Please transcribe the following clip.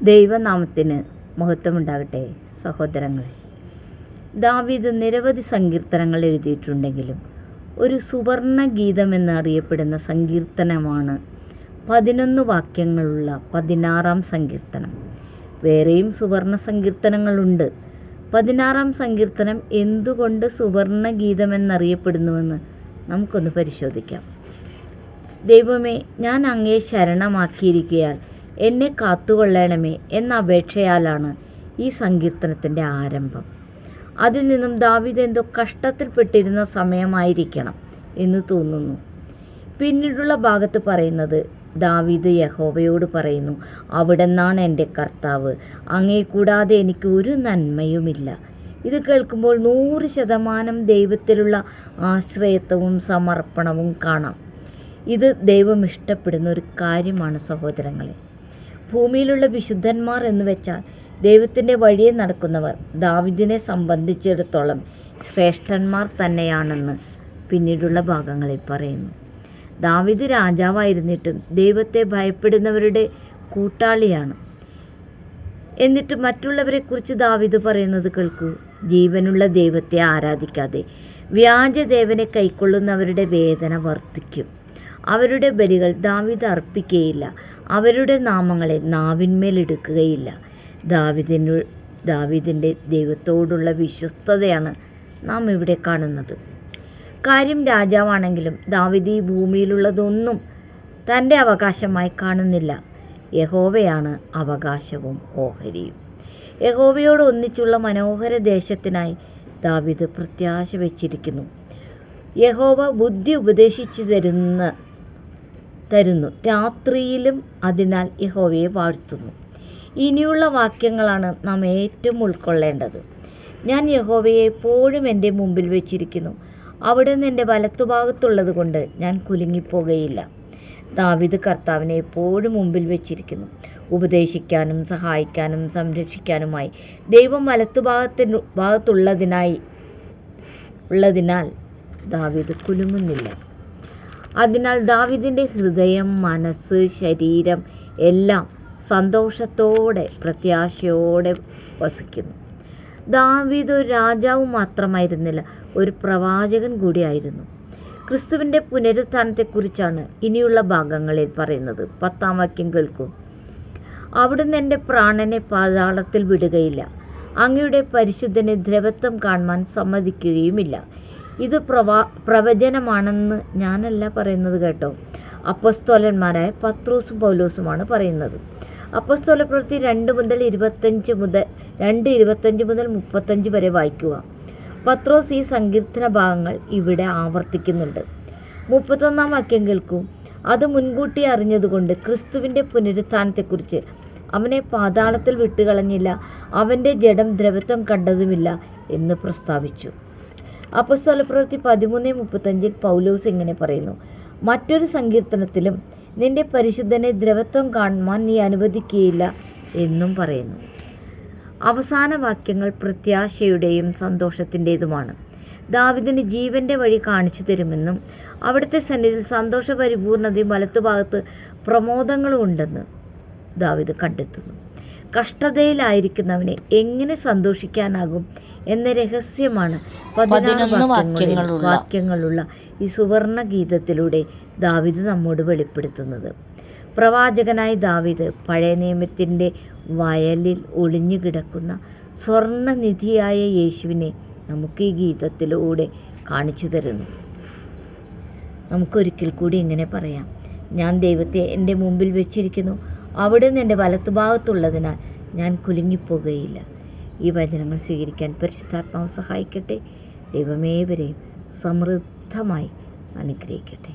ദൈവനാമത്തിന് മഹത്വമുണ്ടാകട്ടെ. സഹോദരങ്ങളെ, ദാവീദ് നിരവധി സങ്കീർത്തനങ്ങൾ എഴുതിയിട്ടുണ്ടെങ്കിലും ഒരു സുവർണ ഗീതം എന്നറിയപ്പെടുന്ന സങ്കീർത്തനമാണ് 11 വാക്യങ്ങളുള്ള 16-ാം സങ്കീർത്തനം. വേറെയും സുവർണ സങ്കീർത്തനങ്ങളുണ്ട്. 16-ാം സങ്കീർത്തനം എന്തുകൊണ്ട് സുവർണ ഗീതമെന്നറിയപ്പെടുന്നുവെന്ന് നമുക്കൊന്ന് പരിശോധിക്കാം. ദൈവമേ, ഞാൻ അങ്ങയെ ശരണമാക്കിയിരിക്കയാൽ എന്നെ കാത്തുകൊള്ളണമേ എന്ന അപേക്ഷയാലാണ് ഈ സങ്കീർത്തനത്തിൻ്റെ ആരംഭം. അതിൽ നിന്നും ദാവീദ് എന്തോ കഷ്ടത്തിൽപ്പെട്ടിരുന്ന സമയമായിരിക്കണം എന്ന് തോന്നുന്നു. പിന്നീടുള്ള ഭാഗത്ത് പറയുന്നത്, ദാവീദ് യഹോവയോട് പറയുന്നു, അവിടുന്നാണ് എൻ്റെ കർത്താവ്, അങ്ങയെ കൂടാതെ എനിക്ക് ഒരു നന്മയുമില്ല. ഇത് കേൾക്കുമ്പോൾ 100% ദൈവത്തിലുള്ള ആശ്രയത്വവും സമർപ്പണവും കാണാം. ഇത് ദൈവം ഇഷ്ടപ്പെടുന്ന ഒരു കാര്യമാണ് സഹോദരങ്ങളെ. ഭൂമിയിലുള്ള വിശുദ്ധന്മാർ എന്ന് വെച്ചാൽ ദൈവത്തിൻ്റെ വഴിയെ നടക്കുന്നവർ ദാവീദിനെ സംബന്ധിച്ചിടത്തോളം ശ്രേഷ്ഠന്മാർ തന്നെയാണെന്ന് പിന്നീടുള്ള ഭാഗങ്ങളിൽ പറയുന്നു. ദാവീദ് രാജാവായിരുന്നിട്ടും ദൈവത്തെ ഭയപ്പെടുന്നവരുടെ കൂട്ടാളിയാണ്. എന്നിട്ട് മറ്റുള്ളവരെക്കുറിച്ച് ദാവീദ് പറയുന്നത് കേൾക്കൂ. ജീവനുള്ള ദൈവത്തെ ആരാധിക്കാതെ വ്യാജദേവനെ കൈക്കൊള്ളുന്നവരുടെ വേദന വർദ്ധിക്കും. അവരുടെ ബലികൾ ദാവീദ് അർപ്പിക്കുകയില്ല, അവരുടെ നാമങ്ങളെ നാവിന്മേലെടുക്കുകയില്ല. ദാവീദിൻ്റെ ദൈവത്തോടുള്ള വിശ്വസ്തതയാണ് നാം ഇവിടെ കാണുന്നത്. കാര്യം രാജാവാണെങ്കിലും ദാവീദ് ഈ ഭൂമിയിലുള്ളതൊന്നും തൻ്റെ അവകാശമായി കാണുന്നില്ല. യഹോവയാണ് അവകാശവും ഓഹരിയും. യഹോവയോട് ഒന്നിച്ചുള്ള മനോഹര ദേശത്തിനായി ദാവീദ് പ്രത്യാശ വെച്ചിരിക്കുന്നു. യഹോവ ബുദ്ധി ഉപദേശിച്ചു തരുന്നു, രാത്രിയിലും അതിനാൽ യഹോവയെ വാഴ്ത്തുന്നു. ഇനിയുള്ള വാക്യങ്ങളാണ് നാം ഏറ്റവും ഉൾക്കൊള്ളേണ്ടത്. ഞാൻ യഹോവയെ എപ്പോഴും എൻ്റെ മുമ്പിൽ വെച്ചിരിക്കുന്നു, അവിടുന്ന് എൻ്റെ വലത്തുഭാഗത്തുള്ളത് കൊണ്ട് ഞാൻ കുലുങ്ങിപ്പോകുകയില്ല. ദാവീദ് കർത്താവിനെ എപ്പോഴും മുമ്പിൽ വെച്ചിരിക്കുന്നു. ഉപദേശിക്കാനും സഹായിക്കാനും സംരക്ഷിക്കാനുമായി ദൈവം വലത്തുഭാഗത്തുള്ളതിനാൽ ദാവീദ് കുലുങ്ങുന്നില്ല. അതിനാൽ ദാവീദിൻ്റെ ഹൃദയം, മനസ്സ്, ശരീരം എല്ലാം സന്തോഷത്തോടെ പ്രത്യാശയോടെ വസിക്കുന്നു. ദാവീദ് ഒരു രാജാവ് മാത്രമായിരുന്നില്ല, ഒരു പ്രവാചകൻ കൂടിയായിരുന്നു. ക്രിസ്തുവിൻ്റെ പുനരുത്ഥാനത്തെക്കുറിച്ചാണ് ഇനിയുള്ള ഭാഗങ്ങളിൽ പറയുന്നത്. 10-ാം വാക്യം കേൾക്കൂ. അവിടുന്ന് എൻ്റെ പ്രാണനെ പാതാളത്തിൽ വിടുകയില്ല, അങ്ങയുടെ പരിശുദ്ധനെ ദ്രവത്വം കാണുവാൻ സമ്മതിക്കുകയുമില്ല. ഇത് പ്രവചനമാണെന്ന് ഞാനല്ല പറയുന്നത് കേട്ടോ. അപ്പോസ്തലന്മാരായ പത്രോസും പൗലോസുമാണ് പറയുന്നത്. അപ്പോസ്തലപ്രവൃത്തി 2:25 മുതൽ 35 വരെ വായിക്കുക. പത്രോസ് ഈ സങ്കീർത്തന ഭാഗങ്ങൾ ഇവിടെ ആവർത്തിക്കുന്നുണ്ട്. 31-ാം വാക്യം കേൾക്കൂ. അത് മുൻകൂട്ടി അറിഞ്ഞതുകൊണ്ട് ക്രിസ്തുവിൻ്റെ പുനരുത്ഥാനത്തെക്കുറിച്ച് അവനെ പാതാളത്തിൽ വിട്ടുകളഞ്ഞില്ല, അവൻ്റെ ജഡം ദ്രവത്വം കണ്ടതുമില്ല എന്ന് പ്രസ്താവിച്ചു. അപ്പോസ്തലപ്രവൃത്തി 13:35 പൗലോസ് ഇങ്ങനെ പറയുന്നു, മറ്റൊരു സങ്കീർത്തനത്തിലും നിന്റെ പരിശുദ്ധനെ ദ്രവത്വം കാണുവാൻ നീ അനുവദിക്കുകയില്ല എന്നും പറയുന്നു. അവസാന വാക്യങ്ങൾ പ്രത്യാശയുടെയും സന്തോഷത്തിൻ്റെതുമാണ്. ദാവീദിന് ജീവൻ്റെ വഴി കാണിച്ചു തരുമെന്നും അവിടുത്തെ സന്നിധിയിൽ സന്തോഷപരിപൂർണതയും വലത്തുഭാഗത്ത് പ്രമോദങ്ങളും ഉണ്ടെന്ന് ദാവീദ് കണ്ടെത്തുന്നു. കഷ്ടതയിലായിരിക്കുന്നവനെ എങ്ങനെ സന്തോഷിക്കാനാകും എന്ന രഹസ്യമാണ് 16 വാക്യങ്ങളുള്ള ഈ സുവർണ ഗീതത്തിലൂടെ ദാവീദ് നമ്മോട് വെളിപ്പെടുത്തുന്നത്. പ്രവാചകനായ ദാവീദ് പഴയ നിയമത്തിൻ്റെ വയലിൽ ഒളിഞ്ഞു കിടക്കുന്ന സ്വർണ്ണനിധിയായ യേശുവിനെ നമുക്ക് ഈ ഗീതത്തിലൂടെ കാണിച്ചു തരുന്നു. നമുക്കൊരിക്കൽ കൂടി ഇങ്ങനെ പറയാം, ഞാൻ ദൈവത്തെ എൻ്റെ മുമ്പിൽ വെച്ചിരിക്കുന്നു, അവിടുന്ന് എൻ്റെ വലത്തുഭാഗത്തുള്ളതിനാൽ ഞാൻ കുലുങ്ങിപ്പോകുകയില്ല. ഈ വചനങ്ങൾ സ്വീകരിക്കാൻ പരിശുദ്ധാത്മാവ് സഹായിക്കട്ടെ. ദൈവമേവരെയും സമൃദ്ധമായി അനുഗ്രഹിക്കട്ടെ.